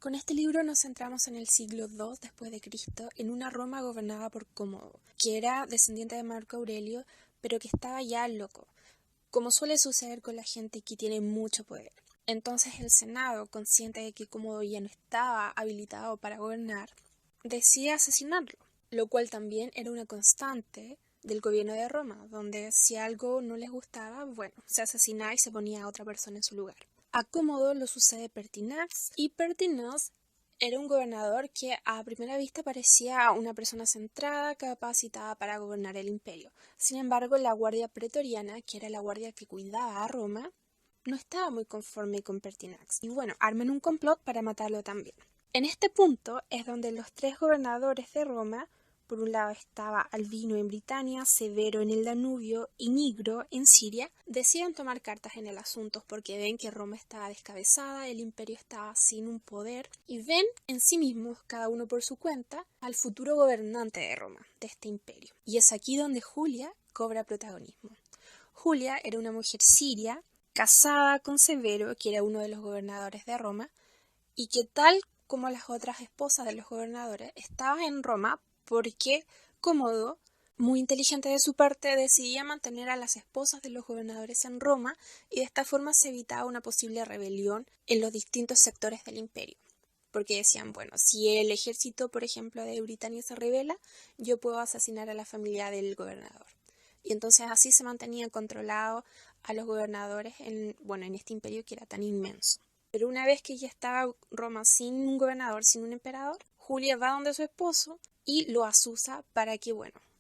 Con este libro nos centramos en el siglo II después de Cristo, en una Roma gobernada por Cómodo, que era descendiente de Marco Aurelio, pero que estaba ya loco, como suele suceder con la gente que tiene mucho poder. Entonces el Senado, consciente de que Cómodo ya no estaba habilitado para gobernar, decide asesinarlo, lo cual también era una constante del gobierno de Roma, donde si algo no les gustaba, bueno, se asesinaba y se ponía a otra persona en su lugar. A Cómodo lo sucede Pertinax, y Pertinax era un gobernador que a primera vista parecía una persona centrada, capacitada para gobernar el imperio. Sin embargo, la guardia pretoriana, que era la guardia que cuidaba a Roma, no estaba muy conforme con Pertinax, y bueno, arman un complot para matarlo también. En este punto es donde los tres gobernadores de Roma, por un lado estaba Albino en Britania, Severo en el Danubio y Nigro en Siria, deciden tomar cartas en el asunto porque ven que Roma estaba descabezada, el imperio estaba sin un poder y ven en sí mismos, cada uno por su cuenta, al futuro gobernante de Roma, de este imperio. Y es aquí donde Julia cobra protagonismo. Julia era una mujer siria, casada con Severo, que era uno de los gobernadores de Roma, y que tal como las otras esposas de los gobernadores, estaba en Roma porque Cómodo, muy inteligente de su parte, decidía mantener a las esposas de los gobernadores en Roma y de esta forma se evitaba una posible rebelión en los distintos sectores del imperio. Porque decían, bueno, si el ejército, por ejemplo, de Britania se rebela, yo puedo asesinar a la familia del gobernador. Y entonces así se mantenía controlado a los gobernadores en este imperio que era tan inmenso. Pero una vez que ya estaba Roma sin un gobernador, sin un emperador, Julia va donde su esposo y lo asusa para que,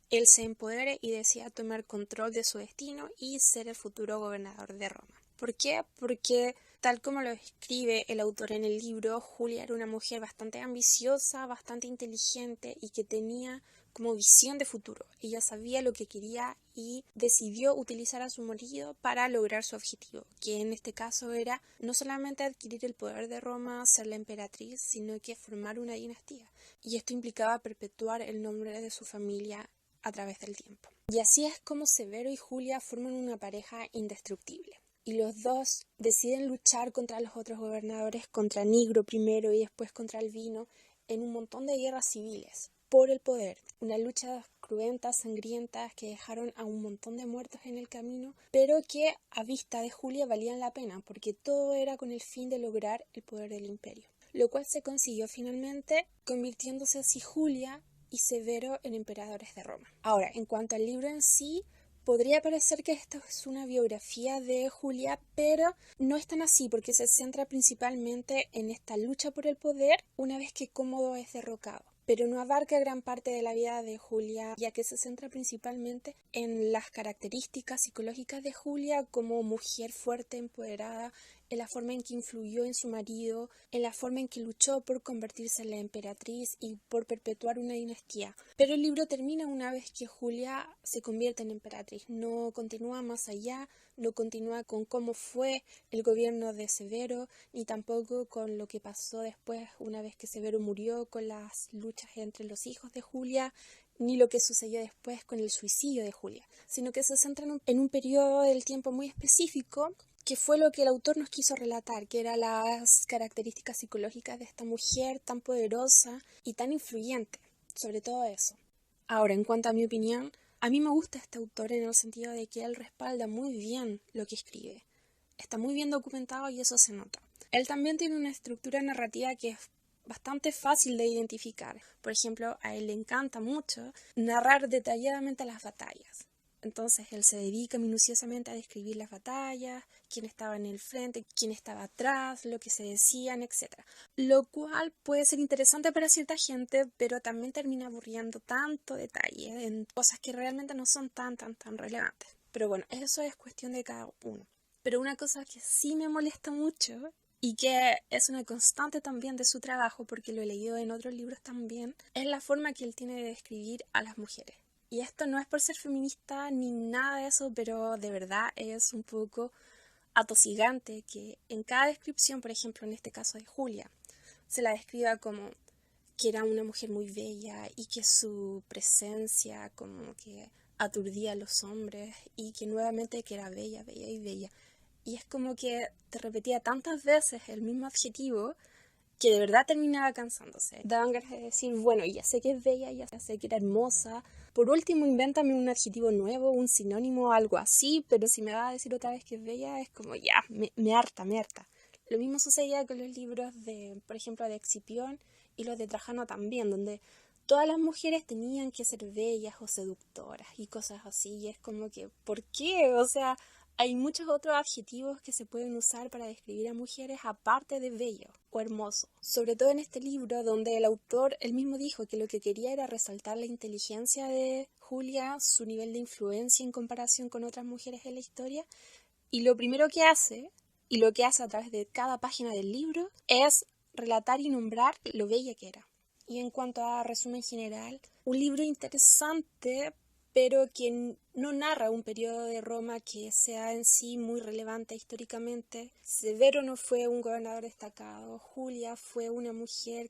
él se empodere y decida tomar control de su destino y ser el futuro gobernador de Roma. ¿Por qué? Porque, tal como lo escribe el autor en el libro, Julia era una mujer bastante ambiciosa, bastante inteligente y que tenía como visión de futuro. Ella sabía lo que quería y decidió utilizar a su marido para lograr su objetivo, que en este caso era no solamente adquirir el poder de Roma, ser la emperatriz, sino que formar una dinastía. Y esto implicaba perpetuar el nombre de su familia a través del tiempo. Y así es como Severo y Julia forman una pareja indestructible. Y los dos deciden luchar contra los otros gobernadores, contra Nigro primero y después contra Albino, en un montón de guerras civiles por el poder, una lucha cruentas, sangrientas, que dejaron a un montón de muertos en el camino, pero que a vista de Julia valían la pena, porque todo era con el fin de lograr el poder del imperio, lo cual se consiguió finalmente, convirtiéndose así Julia y Severo en emperadores de Roma. Ahora, en cuanto al libro en sí, podría parecer que esto es una biografía de Julia, pero no es tan así porque se centra principalmente en esta lucha por el poder una vez que Cómodo es derrocado. Pero no abarca gran parte de la vida de Julia, ya que se centra principalmente en las características psicológicas de Julia como mujer fuerte, empoderada, en la forma en que influyó en su marido, en la forma en que luchó por convertirse en la emperatriz y por perpetuar una dinastía. Pero el libro termina una vez que Julia se convierte en emperatriz, no continúa más allá, no continúa con cómo fue el gobierno de Severo, ni tampoco con lo que pasó después una vez que Severo murió, con las luchas entre los hijos de Julia, ni lo que sucedió después con el suicidio de Julia, sino que se centra en un periodo del tiempo muy específico que fue lo que el autor nos quiso relatar, que eran las características psicológicas de esta mujer tan poderosa y tan influyente, sobre todo eso. Ahora, en cuanto a mi opinión, a mí me gusta este autor en el sentido de que él respalda muy bien lo que escribe. Está muy bien documentado y eso se nota. Él también tiene una estructura narrativa que es bastante fácil de identificar. Por ejemplo, a él le encanta mucho narrar detalladamente las batallas. Entonces él se dedica minuciosamente a describir las batallas, quién estaba en el frente, quién estaba atrás, lo que se decían, etc. Lo cual puede ser interesante para cierta gente, pero también termina aburriendo tanto detalle en cosas que realmente no son tan relevantes. Pero bueno, eso es cuestión de cada uno. Pero una cosa que sí me molesta mucho y que es una constante también de su trabajo, porque lo he leído en otros libros también, es la forma que él tiene de describir a las mujeres. Y esto no es por ser feminista ni nada de eso, pero de verdad es un poco atosigante que en cada descripción, por ejemplo en este caso de Julia, se la describa como que era una mujer muy bella y que su presencia como que aturdía a los hombres y que nuevamente que era bella, bella y bella. Y es como que te repetía tantas veces el mismo adjetivo que de verdad terminaba cansándose. Daban ganas de decir, bueno, ya sé que es bella, ya sé que era hermosa. Por último, invéntame un adjetivo nuevo, un sinónimo, algo así, pero si me va a decir otra vez que es bella, es como ya, me harta, me harta. Lo mismo sucedía con los libros de, por ejemplo, de Escipión y los de Trajano también, donde todas las mujeres tenían que ser bellas o seductoras y cosas así. Y es como que, ¿por qué? O sea, hay muchos otros adjetivos que se pueden usar para describir a mujeres aparte de bello o hermoso. Sobre todo en este libro donde el autor él mismo dijo que lo que quería era resaltar la inteligencia de Julia, su nivel de influencia en comparación con otras mujeres en la historia. Y lo primero que hace, y lo que hace a través de cada página del libro, es relatar y nombrar lo bella que era. Y en cuanto a resumen general, un libro interesante, pero que no narra un periodo de Roma que sea en sí muy relevante históricamente. Severo no fue un gobernador destacado, Julia fue una mujer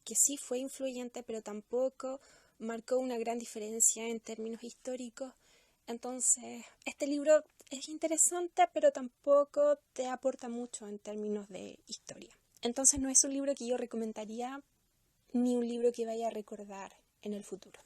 que sí fue influyente, pero tampoco marcó una gran diferencia en términos históricos. Entonces, este libro es interesante, pero tampoco te aporta mucho en términos de historia. Entonces, no es un libro que yo recomendaría, ni un libro que vaya a recordar en el futuro.